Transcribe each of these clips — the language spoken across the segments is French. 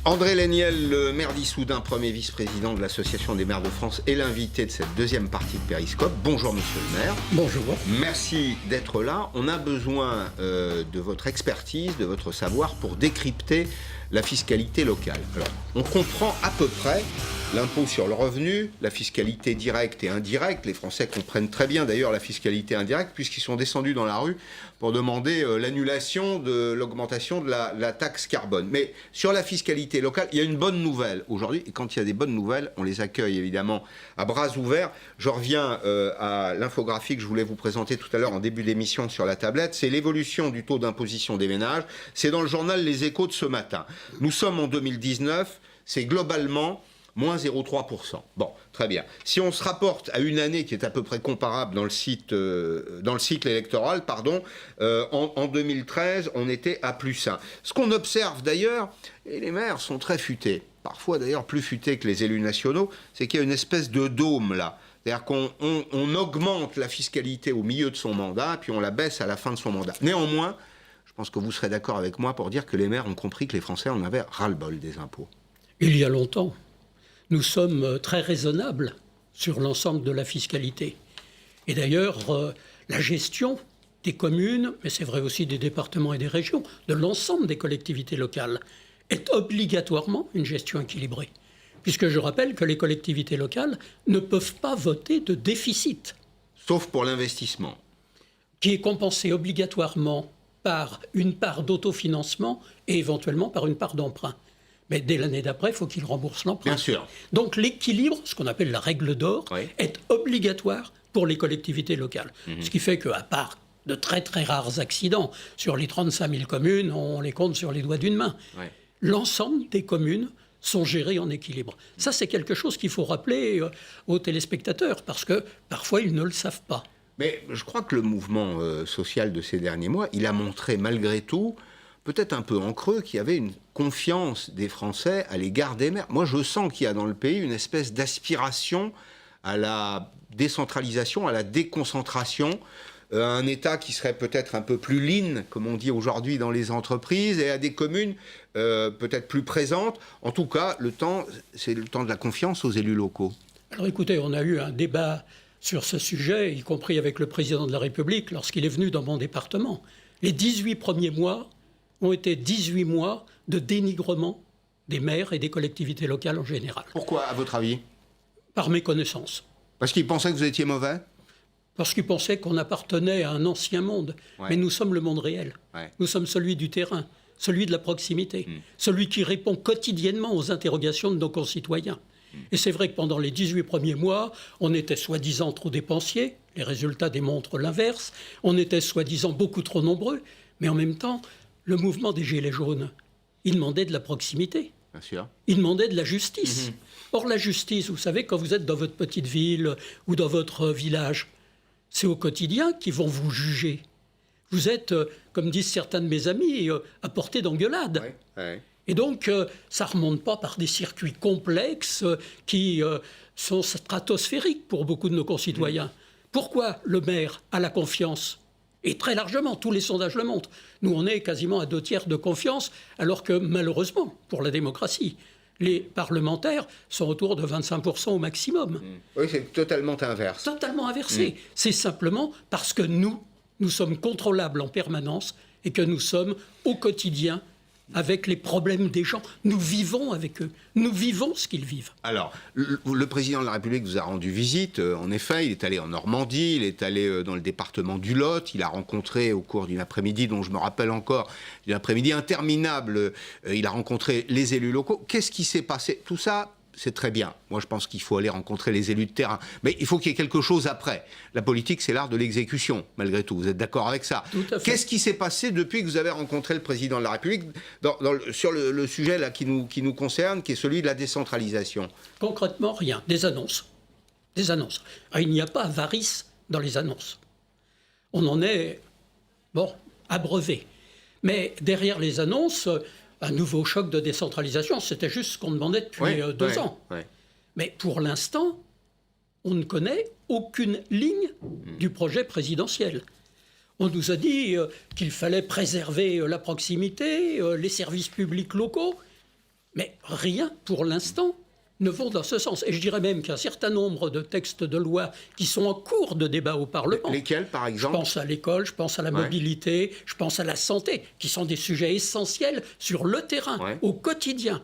André Léniel, le maire d'Issoudun, premier vice-président de l'Association des maires de France, est l'invité de cette deuxième partie de Périscope. Bonjour monsieur le maire. Bonjour. Merci d'être là. On a besoin de votre expertise, de votre savoir pour décrypter la fiscalité locale. Alors, on comprend à peu près l'impôt sur le revenu, la fiscalité directe et indirecte. Les Français comprennent très bien d'ailleurs la fiscalité indirecte puisqu'ils sont descendus dans la rue pour demander l'annulation de l'augmentation de la taxe carbone. Mais sur la fiscalité locale, il y a une bonne nouvelle aujourd'hui. Et quand il y a des bonnes nouvelles, on les accueille évidemment à bras ouverts. Je reviens à l'infographie que je voulais vous présenter tout à l'heure en début d'émission sur la tablette. C'est l'évolution du taux d'imposition des ménages. C'est dans le journal Les Échos de ce matin. Nous sommes en 2019. C'est globalement moins 0,3%. Bon, très bien. Si on se rapporte à une année qui est à peu près comparable dans le cycle électoral, en 2013, on était à plus 1. Ce qu'on observe d'ailleurs, et les maires sont très futés, parfois d'ailleurs plus futés que les élus nationaux, c'est qu'il y a une espèce de dôme là. C'est-à-dire qu'on augmente la fiscalité au milieu de son mandat, puis on la baisse à la fin de son mandat. Néanmoins, je pense que vous serez d'accord avec moi pour dire que les maires ont compris que les Français en avaient ras-le-bol des impôts. Il y a longtemps. Nous sommes très raisonnables sur l'ensemble de la fiscalité. Et d'ailleurs, la gestion des communes, mais c'est vrai aussi des départements et des régions, de l'ensemble des collectivités locales, est obligatoirement une gestion équilibrée. Puisque je rappelle que les collectivités locales ne peuvent pas voter de déficit. Sauf pour l'investissement. Qui est compensé obligatoirement par une part d'autofinancement et éventuellement par une part d'emprunt. Mais dès l'année d'après, il faut qu'il rembourse l'emprunt. Bien sûr. Donc l'équilibre, ce qu'on appelle la règle d'or, est obligatoire pour les collectivités locales. Ce qui fait qu'à part de très très rares accidents, sur les 35 000 communes, on les compte sur les doigts d'une main. L'ensemble des communes sont gérées en équilibre. Ça, c'est quelque chose qu'il faut rappeler aux téléspectateurs, parce que parfois, ils ne le savent pas. Mais je crois que le mouvement social de ces derniers mois, il a montré malgré tout, peut-être un peu en creux, qu'il y avait une confiance des Français à l'égard des maires. Moi, je sens qu'il y a dans le pays une espèce d'aspiration à la décentralisation, à la déconcentration, un État qui serait peut-être un peu plus lean, comme on dit aujourd'hui dans les entreprises, et à des communes peut-être plus présentes. En tout cas, c'est le temps de la confiance aux élus locaux. Alors écoutez, on a eu un débat sur ce sujet, y compris avec le président de la République, lorsqu'il est venu dans mon département. Les 18 premiers mois ont été 18 mois de dénigrement des maires et des collectivités locales en général. Pourquoi, à votre avis ? Par méconnaissance. Parce qu'ils pensaient que vous étiez mauvais ? Parce qu'ils pensaient qu'on appartenait à un ancien monde. Mais nous sommes le monde réel. Nous sommes celui du terrain, celui de la proximité, celui qui répond quotidiennement aux interrogations de nos concitoyens. Et c'est vrai que pendant les 18 premiers mois, on était soi-disant trop dépensiers, les résultats démontrent l'inverse, on était soi-disant beaucoup trop nombreux, mais en même temps, le mouvement des Gilets jaunes, il demandait de la proximité. Bien sûr. Il demandait de la justice. Or, la justice, vous savez, quand vous êtes dans votre petite ville ou dans votre village, c'est au quotidien qu'ils vont vous juger. Vous êtes, comme disent certains de mes amis, à portée d'engueulade. Et donc, ça ne remonte pas par des circuits complexes qui sont stratosphériques pour beaucoup de nos concitoyens. Pourquoi le maire a la confiance ? Et très largement, tous les sondages le montrent. Nous, on est quasiment à 2/3 de confiance, alors que malheureusement, pour la démocratie, les parlementaires sont autour de 25% au maximum. Oui, c'est totalement inverse. Totalement inversé. C'est simplement parce que nous sommes contrôlables en permanence et que nous sommes au quotidien avec les problèmes des gens. Nous vivons avec eux. Nous vivons ce qu'ils vivent. Alors, le président de la République vous a rendu visite. En effet, il est allé en Normandie, il est allé dans le département du Lot. Il a rencontré, au cours d'une après-midi dont je me rappelle encore, d'une après-midi interminable, il a rencontré les élus locaux. Qu'est-ce qui s'est passé ? Tout ça, c'est très bien. Moi, je pense qu'il faut aller rencontrer les élus de terrain. Mais il faut qu'il y ait quelque chose après. La politique, c'est l'art de l'exécution, malgré tout. Vous êtes d'accord avec ça ? Tout à fait. Qu'est-ce qui s'est passé depuis que vous avez rencontré le président de la République sur le sujet là, qui nous concerne, qui est celui de la décentralisation ? Concrètement, rien. Des annonces. Des annonces. Ah, il n'y a pas avarice dans les annonces. On en est, abreuvé. Mais derrière les annonces, un nouveau choc de décentralisation, c'était juste ce qu'on demandait depuis 2 ans. Mais pour l'instant, on ne connaît aucune ligne du projet présidentiel. On nous a dit qu'il fallait préserver la proximité, les services publics locaux. Mais rien, pour l'instant, ne vont dans ce sens. Et je dirais même qu'un certain nombre de textes de loi qui sont en cours de débat au Parlement... Lesquels, par exemple ? Je pense à l'école, je pense à la mobilité, je pense à la santé, qui sont des sujets essentiels sur le terrain, au quotidien,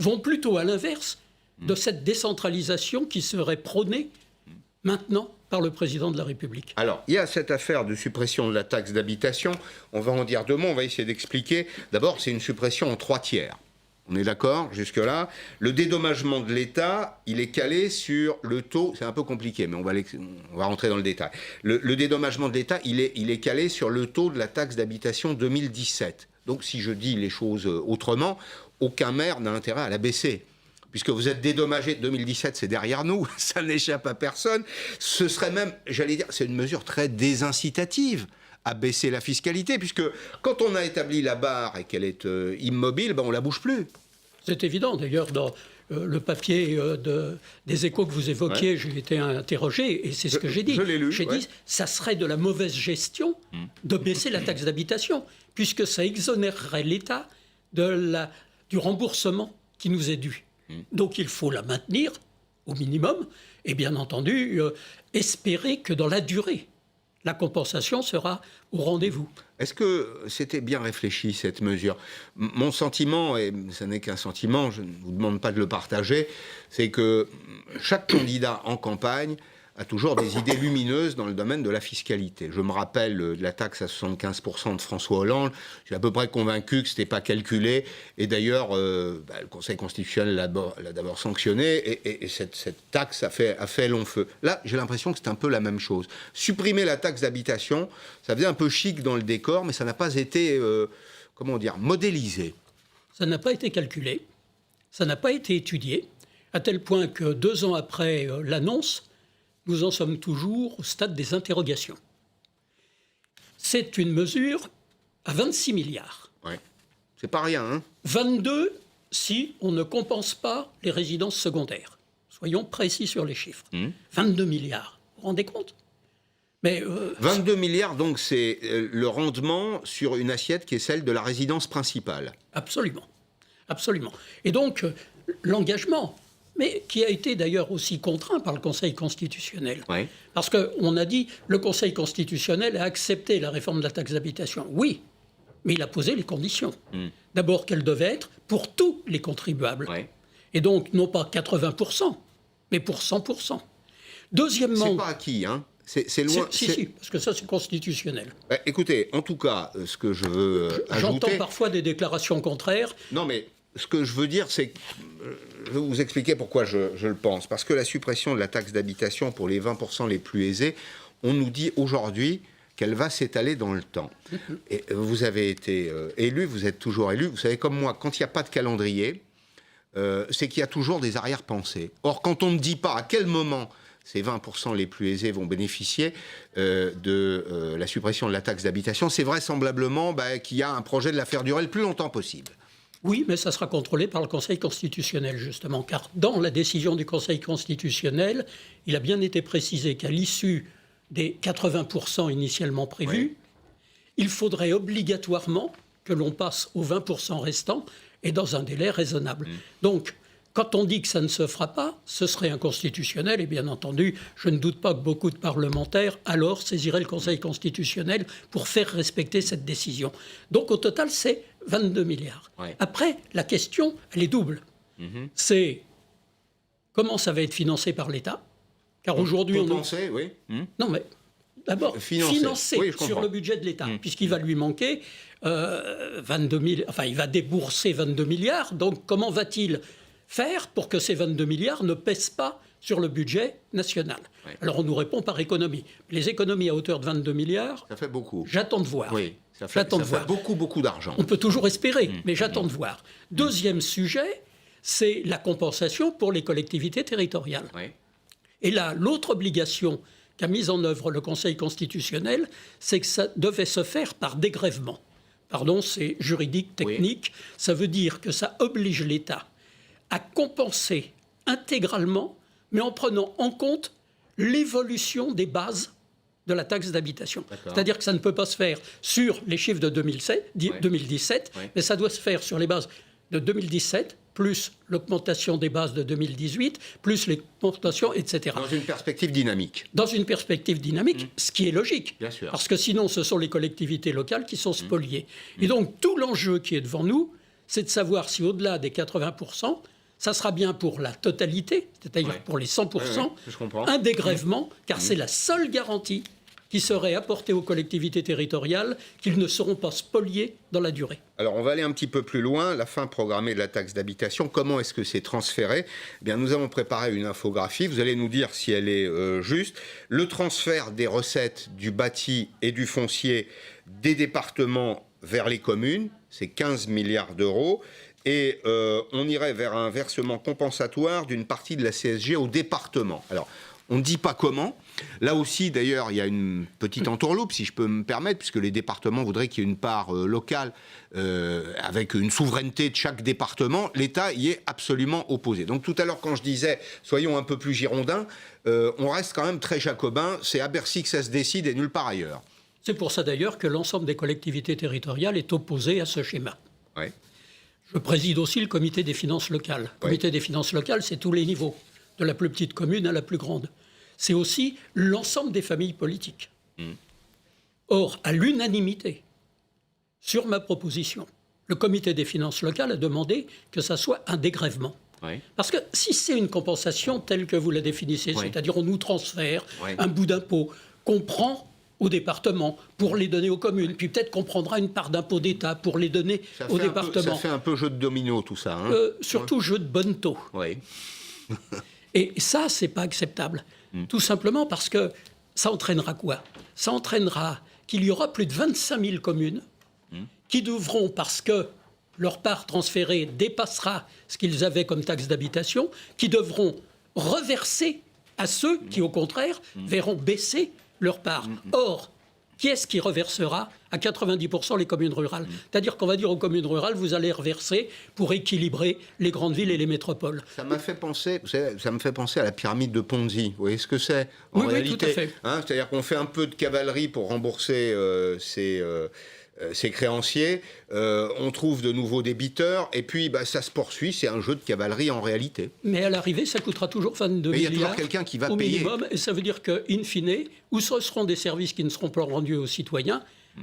vont plutôt à l'inverse de cette décentralisation qui serait prônée maintenant par le président de la République. Alors, il y a cette affaire de suppression de la taxe d'habitation. On va en dire 2 mots, on va essayer d'expliquer. D'abord, c'est une suppression en 3 tiers. On est d'accord jusque-là. Le dédommagement de l'État, il est calé sur le taux, c'est un peu compliqué, mais on va rentrer dans le détail. Le dédommagement de l'État, il est calé sur le taux de la taxe d'habitation 2017. Donc, si je dis les choses autrement, aucun maire n'a intérêt à la baisser. Puisque vous êtes dédommagé, 2017 c'est derrière nous, ça n'échappe à personne. Ce serait même, j'allais dire, c'est une mesure très désincitative à baisser la fiscalité, puisque quand on a établi la barre et qu'elle est immobile, on ne la bouge plus. C'est évident, d'ailleurs, dans le papier des Échos que vous évoquiez, j'ai été interrogé, et c'est ce que j'ai dit. Je l'ai lu. J'ai dit, ça serait de la mauvaise gestion de baisser la taxe d'habitation, puisque ça exonérerait l'État du remboursement qui nous est dû. Donc il faut la maintenir au minimum et bien entendu espérer que dans la durée, la compensation sera au rendez-vous. Est-ce que c'était bien réfléchi cette mesure ? Mon sentiment, et ce n'est qu'un sentiment, je ne vous demande pas de le partager, c'est que chaque candidat en campagne a toujours des idées lumineuses dans le domaine de la fiscalité. Je me rappelle de la taxe à 75% de François Hollande. Je suis à peu près convaincu que ce n'était pas calculé. Et d'ailleurs, le Conseil constitutionnel l'a d'abord sanctionné. Et cette taxe a fait long feu. Là, j'ai l'impression que c'est un peu la même chose. Supprimer la taxe d'habitation, ça faisait un peu chic dans le décor, mais ça n'a pas été, modélisé. Ça n'a pas été calculé. Ça n'a pas été étudié. À tel point que 2 ans après l'annonce, nous en sommes toujours au stade des interrogations. C'est une mesure à 26 milliards. Oui, c'est pas rien, hein ? 22 si on ne compense pas les résidences secondaires. Soyons précis sur les chiffres. 22 milliards, vous vous rendez compte ? Mais 22 milliards, donc c'est le rendement sur une assiette qui est celle de la résidence principale. Absolument, absolument. Et donc, l'engagement... mais qui a été d'ailleurs aussi contraint par le Conseil constitutionnel. Oui. Parce qu'on a dit, le Conseil constitutionnel a accepté la réforme de la taxe d'habitation. Oui, mais il a posé les conditions. D'abord, qu'elle devait être pour tous les contribuables. Oui. Et donc, non pas 80%, mais pour 100%. Deuxièmement... C'est pas acquis, hein ? C'est loin. Si, parce que ça, c'est constitutionnel. Écoutez, en tout cas, ce que je veux ajouter... J'entends parfois des déclarations contraires. Non, mais... ce que je veux dire, c'est que je vais vous expliquer pourquoi je le pense. Parce que la suppression de la taxe d'habitation pour les 20% les plus aisés, on nous dit aujourd'hui qu'elle va s'étaler dans le temps. Et vous avez été élu, vous êtes toujours élu. Vous savez, comme moi, quand il n'y a pas de calendrier, c'est qu'il y a toujours des arrière-pensées. Or, quand on ne dit pas à quel moment ces 20% les plus aisés vont bénéficier de la suppression de la taxe d'habitation, c'est vraisemblablement qu'il y a un projet de la faire durer le plus longtemps possible. Oui, mais ça sera contrôlé par le Conseil constitutionnel, justement, car dans la décision du Conseil constitutionnel, il a bien été précisé qu'à l'issue des 80% initialement prévus, il faudrait obligatoirement que l'on passe aux 20% restants et dans un délai raisonnable. Donc, quand on dit que ça ne se fera pas, ce serait inconstitutionnel, et bien entendu, je ne doute pas que beaucoup de parlementaires alors saisiraient le Conseil constitutionnel pour faire respecter cette décision. Donc, au total, c'est 22 milliards. Ouais. Après, la question, elle est double. C'est comment ça va être financé par l'État ? Car aujourd'hui, oui. Non, mais d'abord, financer oui, sur le budget de l'État, puisqu'il va lui manquer 22 000... Enfin, il va débourser 22 milliards, donc comment va-t-il faire pour que ces 22 milliards ne pèsent pas sur le budget national. Oui. Alors on nous répond par économie. Les économies à hauteur de 22 milliards... Ça fait beaucoup. J'attends de voir. Oui, ça fait beaucoup d'argent. On peut toujours espérer, mais j'attends de voir. Deuxième sujet, c'est la compensation pour les collectivités territoriales. Oui. Et là, l'autre obligation qu'a mise en œuvre le Conseil constitutionnel, c'est que ça devait se faire par dégrèvement. Pardon, c'est juridique, technique. Oui. Ça veut dire que ça oblige l'État à compenser intégralement, mais en prenant en compte l'évolution des bases de la taxe d'habitation. C'est-à-dire que ça ne peut pas se faire sur les chiffres de 2017, mais ça doit se faire sur les bases de 2017, plus l'augmentation des bases de 2018, plus l'augmentation, etc. Dans une perspective dynamique. Dans une perspective dynamique, ce qui est logique. Bien sûr. Parce que sinon, ce sont les collectivités locales qui sont spoliées. Et donc, tout l'enjeu qui est devant nous, c'est de savoir si au-delà des 80%, ça sera bien pour la totalité, c'est-à-dire pour les 100%, un dégrèvement, car c'est la seule garantie qui serait apportée aux collectivités territoriales qu'ils ne seront pas spoliés dans la durée. Alors, on va aller un petit peu plus loin. La fin programmée de la taxe d'habitation, comment est-ce que c'est transféré ? Eh bien, nous avons préparé une infographie. Vous allez nous dire si elle est juste. Le transfert des recettes du bâti et du foncier des départements vers les communes, c'est 15 milliards d'euros. Et on irait vers un versement compensatoire d'une partie de la CSG au département. Alors, on ne dit pas comment. Là aussi, d'ailleurs, il y a une petite entourloupe, si je peux me permettre, puisque les départements voudraient qu'il y ait une part locale avec une souveraineté de chaque département. L'État y est absolument opposé. Donc tout à l'heure, quand je disais « soyons un peu plus girondins », on reste quand même très jacobin. C'est à Bercy que ça se décide et nulle part ailleurs. C'est pour ça d'ailleurs que l'ensemble des collectivités territoriales est opposé à ce schéma. Oui. Je préside aussi le comité des finances locales. Le comité des finances locales, c'est tous les niveaux, de la plus petite commune à la plus grande. C'est aussi l'ensemble des familles politiques. Or, à l'unanimité, sur ma proposition, le comité des finances locales a demandé que ça soit un dégrèvement. Parce que si c'est une compensation telle que vous la définissez, c'est-à-dire on nous transfère un bout d'impôt qu'on prend au département pour les donner aux communes, puis peut-être qu'on prendra une part d'impôt d'État pour les donner au département. Ça fait un peu jeu de domino tout ça. Hein, surtout jeu de bonneteau. Et ça, c'est pas acceptable. Tout simplement parce que ça entraînera quoi ? Ça entraînera qu'il y aura plus de 25 000 communes qui devront, parce que leur part transférée dépassera ce qu'ils avaient comme taxe d'habitation, qui devront reverser à ceux qui, au contraire, verront baisser leur part. Or, qui est-ce qui reversera à 90% les communes rurales ? C'est-à-dire qu'on va dire aux communes rurales, vous allez reverser pour équilibrer les grandes villes et les métropoles. Ça m'a fait penser, ça me fait penser à la pyramide de Ponzi. Vous voyez ce que c'est ? En réalité, tout à fait. C'est-à-dire qu'on fait un peu de cavalerie pour rembourser ses créanciers, on trouve de nouveaux débiteurs, et puis ça se poursuit, c'est un jeu de cavalerie en réalité. Mais à l'arrivée, ça coûtera toujours 22 milliards. Il y a toujours quelqu'un qui va au payer. Minimum, et ça veut dire qu'in fine, ou ce seront des services qui ne seront pas rendus aux citoyens,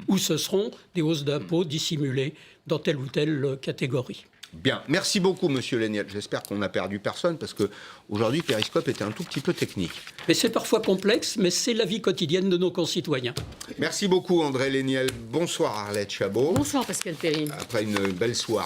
ou ce seront des hausses d'impôts dissimulées dans telle ou telle catégorie. Bien, merci beaucoup Monsieur Léniel. J'espère qu'on n'a perdu personne, parce qu'aujourd'hui, Périscope était un tout petit peu technique. Mais c'est parfois complexe, mais c'est la vie quotidienne de nos concitoyens. Merci beaucoup André Léniel. Bonsoir Arlette Chabot. Bonsoir Pascal Perrine. Après une belle soirée.